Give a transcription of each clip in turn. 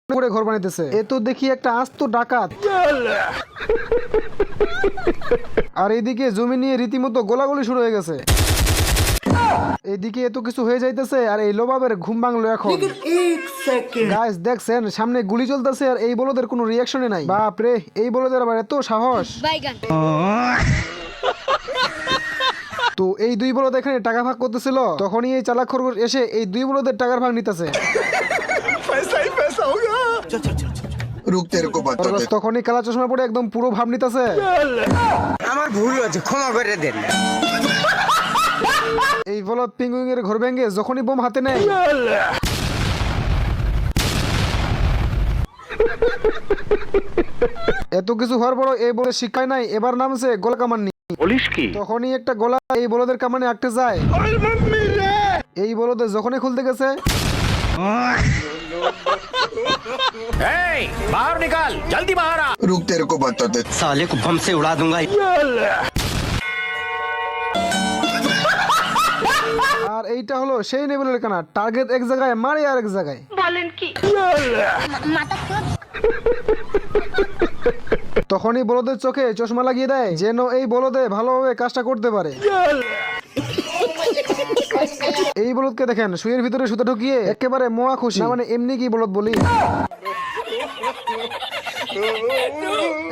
করে ঘর বানাইতেছে। এ তো দেখি একটা আস্ত ডাকাত। আর এইদিকে জমি নিয়ে রীতিমতো গোলাগুলি শুরু হয়ে গেছে। এইদিকে এত কিছু হয়ে যাইতেছে আর এই লোবাবের ঘুম ভাঙলো এখন। গাইস দেখছেন সামনে গুলি চলতেছে আর এই বলদের কোনো রিয়াকশনই নাই। বাপ রে, এই বলদের আবার এত সাহস। তো এই দুই বলদ এখানে টাকা ভাগ করতেছিল, তখনই এই চালাক খরগোশ এসে এই দুই বলদের টাকার ভাগ নিতেছে। তখনই কালা চশমা পরে একদম পুরো ভাব নিতেছে। আমার ভুল হয়েছে, ক্ষমা করে দেন। এই বলদ পিঙ্গুইং এর ঘর ভেঙে যখনই বোম হাতে নেয়, এত কিছু হওয়ার পরও এই বলে শিক্ষায় নাই, এবার নামছে গোলা কামানি। তখনই একটা গোলা এই বলদের কামানে আটকে যায়। এই বলদের যখনই খুলতে গেছে, बाहर निकाल, जल्दी बाहर आ। रुक, तेरे को बताते साले को बम से उड़ा दूंगा। আর এইটা হলো সেই নেবুলের কানা। টার্গেট এক জায়গায়, মারে আর এক জায়গায়। বলেন কি? তখনই বলদের চোখে চশমা লাগিয়ে দেয় যেন এই বলদে ভালোভাবে কাজটা করতে পারে। এই বলদকে দেখেন শুয়ের ভিতরে সুতা ঢুকিয়ে একেবারে মোয়া খুশি। না মানে এমনি কি বলদ বলি।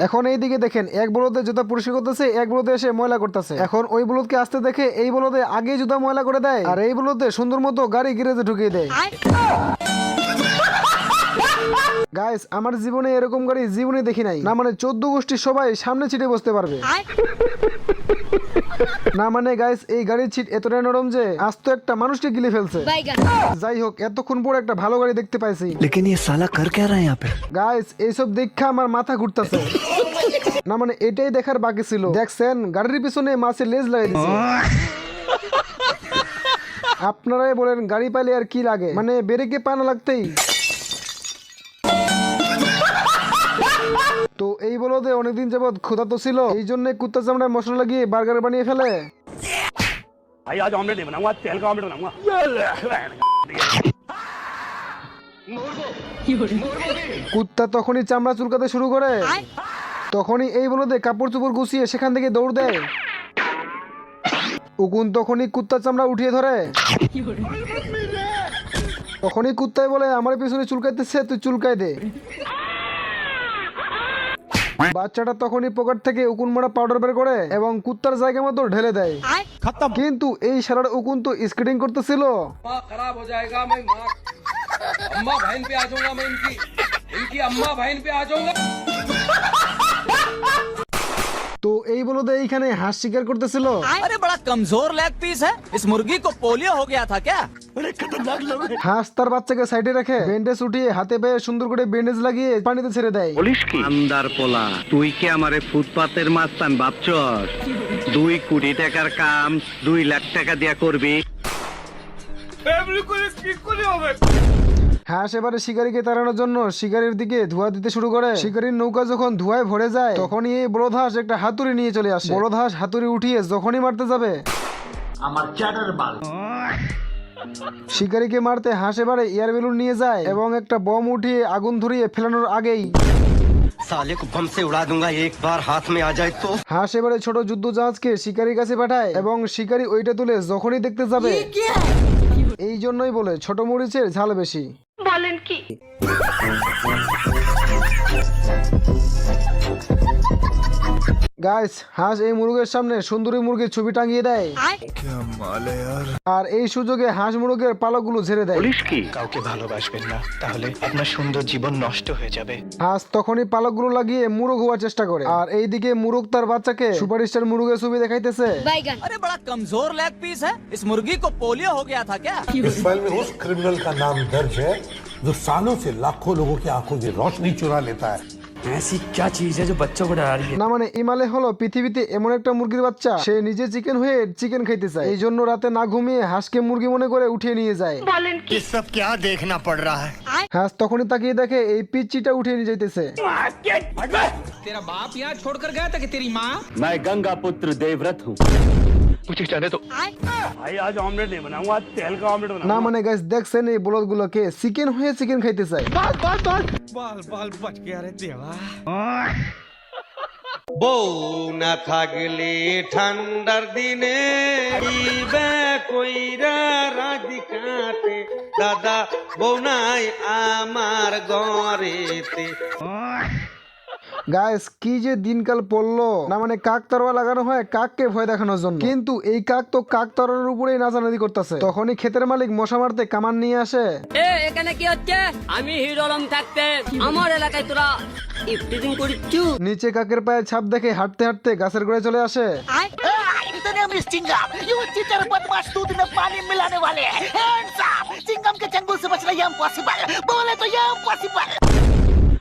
এখন এই দিকে দেখেন এক বলদে জুতা পরিষ্কার করতেছে, এক বলদে এসে ময়লা করতেছে। এখন ওই বলদকে আসতে দেখে এই বলদে আগে জুতা ময়লা করে দেয় আর এই বলদে সুন্দর মতো গাড়ি গ্যারেজে ঢুকিয়ে দেয়। গাইস আমার জীবনে এরকম গাড়ি জীবনে দেখি নাই। না মানে 14 গোষ্ঠী সবাই সামনে ছিটে বসতে পারবে। না মানে গাইস এই গাড়ির ছিট এতটাই নরম যে আস্ত একটা মানুষকে গিলে ফেলছে। যাই হোক এতক্ষণ পর একটা ভালো গাড়ি দেখতে পাইছি। लेकिन ये साला कर क्या रहा है यहाँ पे? গাইস এইসব দেখা আমার মাথা ঘুরতেছে। না মানে এটাই দেখার বাকি ছিল। দেখছেন গাড়ির পিছনে মাছের লেজ লাগিয়ে দিয়েছে। আপনারাই বলেন গাড়ি পাইলে আর কি লাগে, মানে ব্রেকে পা না লাগতেই। তো এই বলদে অনেকদিন যাবত ক্ষুধার্ত ছিল, এই জন্য কুত্তা চামড়ায় মশলা লাগিয়ে বার্গার বানিয়ে ফেলে। भाई आज ऑमलेट नहीं बनाऊंगा, तेल का ऑमलेट बनाऊंगा। কুত্তা তখনই চামড়া চুলকাতে শুরু করে। তখনই এই বলদে কাপড় চোপড় গুছিয়ে সেখান থেকে দৌড় দেয়। উকুন তখনই কুত্তার চামড়া উঠিয়ে ধরে। তখনই কুত্তায় বলে আমার পিছনে চুলকাইতেছে, তুই চুলকাই দে। বাচ্চাটা তখনই পকেট থেকে উকুন মারা পাউডার বের করে এবং কুত্তার জায়গা মতো ঢেলে দেয়। কিন্তু এই সারার উকুন তো স্কেটিং করতেছিল। खराब हो जाएगा, मैं अम्मा बहन पे आ जाऊंगा, मैं इनकी अम्मा बहन पे आ जाऊंगा। তো এই বলদে এইখানে হাঁস শিকার করতেছিল। अरे बड़ा कमजोर लेग पीस है, इस मुर्गी को पोलियो हो गया था क्या? হাঁস তার বাচ্চাকে সাইডে রেখে ব্যান্ডেজ উঠিয়ে হাতে পায়ে সুন্দর করে ব্যান্ডেজ লাগিয়ে পানিতে ছেড়ে দেয়। আন্দার পোলা, তুই কি আমারে ফুটপাতের মাস্তান ভাবছস? 2 কোটি টাকার কাম 2 লাখ টাকা দিয়া করবি? হাঁস এবারে শিকারীকে তাড়ানোর জন্য শিকারীর দিকে ধোঁয়া দিতে শুরু করে। শিকারীর নৌকা যখন ধোঁয়ায় ভরে যায় তখনই এই বলদ হাঁস একটা হাতুড়ি নিয়ে চলে আসে। বলদ হাঁস হাতুড়ি উঠিয়ে যখনই মারতে যাবে, আমার চ্যাটার বাল শিকারীকে মারতে হাঁস এবারে এয়ার বেলুন নিয়ে যায় এবং একটা বম উঠিয়ে আগুন ধরিয়ে ফেলানোর আগেই साले को बम से उड़ा दूंगा, एक बार हाथ में आ जाए तो। হাঁস এবারে ছোট যুদ্ধ জাহাজকে শিকারীর কাছে পাঠায় এবং শিকারী ওইটা তুলে যখনই দেখতে যাবে, এই জন্যই বলে ছোট মরিচের ঝাল বেশি। বলেন কি? গাইস হাঁস এই মুরগের সামনে সুন্দরী মুরগির ছবি টাঙিয়ে দেয় আর এই সুযোগে হাঁস মুরগের পালকগুলো ঝেড়ে দেয়। কাউকে ভালোবাসবেন না, তাহলে আপনার সুন্দর জীবন নষ্ট হয়ে যাবে। হাঁস তখনই পালকগুলো লাগিয়ে মুরগ হওয়ার চেষ্টা করে আর এইদিকে মুরগ তার বাচ্চাকে সুপারস্টার মুরগের ছবি দেখাইতেছে। अरे बड़ा कमजोर लेग पीस है, इस मुर्गी को पोलियो हो गया था क्या? इस फाइल में उस क्रिमिनल का नाम दर्ज है जो सालों से लाखों लोगों की आंखों की रोशनी चुरा लेता है। ऐसी क्या चीज है जो बच्चों को डरा रही है? না মানে ইমালে হলো পৃথিবীতে এমন একটা মুরগির বাচ্চা, সে নিজে চিকেন হয়ে চিকেন খাইতে চায়। এই জন্য রাতে না ঘুমিয়ে হাঁসকে মুরগি মনে করে উঠিয়ে নিয়ে যায়। বলেন কি? सब क्या देखना पड़ रहा है? হাঁস তখনই তাকিয়ে দেখে এই পিচ্চিটা উঠিয়ে নিয়ে যাইতেছে। तेरा बाप यहाँ छोड़कर गया था कि तेरी माँ? मैं गंगा पुत्र देवव्रत हूँ। मुझे जाने दो। भाई आज ऑमलेट नहीं बनाऊंगा, आज तेल का ऑमलेट না बनाऊंगा। মানে গাইস দেখছেন এই বলদ গুলোকে চিকেন হয়ে চিকেন খাইতে চায়। বউ না থাকলে ঠান্ডার দিনে ইবে কইরা রাজি কাটে দাদা, বউ নাই আমার ঘরেতে। গাইস কি যে দিনকাল পড়লো, না মানে কাক তারওয়া লাগানো হয় কাককে ভয় দেখানোর জন্য, কিন্তু এই কাক তো কাক তারার উপরেই নাচানাচি করতেছে। তখনই ক্ষেতের মালিক মশা মারতে কামান নিয়ে আসে। এখানে কি হচ্ছে? আমি হিরো আলম থাকতে আমার এলাকায় তোরা ইফটিজিং করিচ্ছু। নিচে কাকের পায়ে ছাপ দেখে হাঁটতে হাঁটতে গাছের গোড়ায় চলে আসে।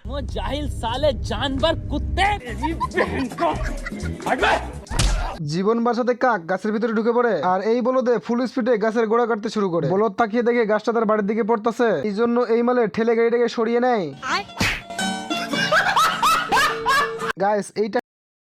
वो जाहिल साले जानवर कुत्ते। জীবন বাঁচাতে কাক গাছের ভিতরে ঢুকে পড়ে, আর এই বলদে ফুল স্পিডে গাছের গোড়া কাটতে শুরু করে। বলদ তাকিয়ে দেখে গাছটা তার বাড়ির দিকে পড়তেছে, এই জন্য এই মালে ঠেলে গাড়িটাকে সরিয়ে নেয়। গাইস এইটা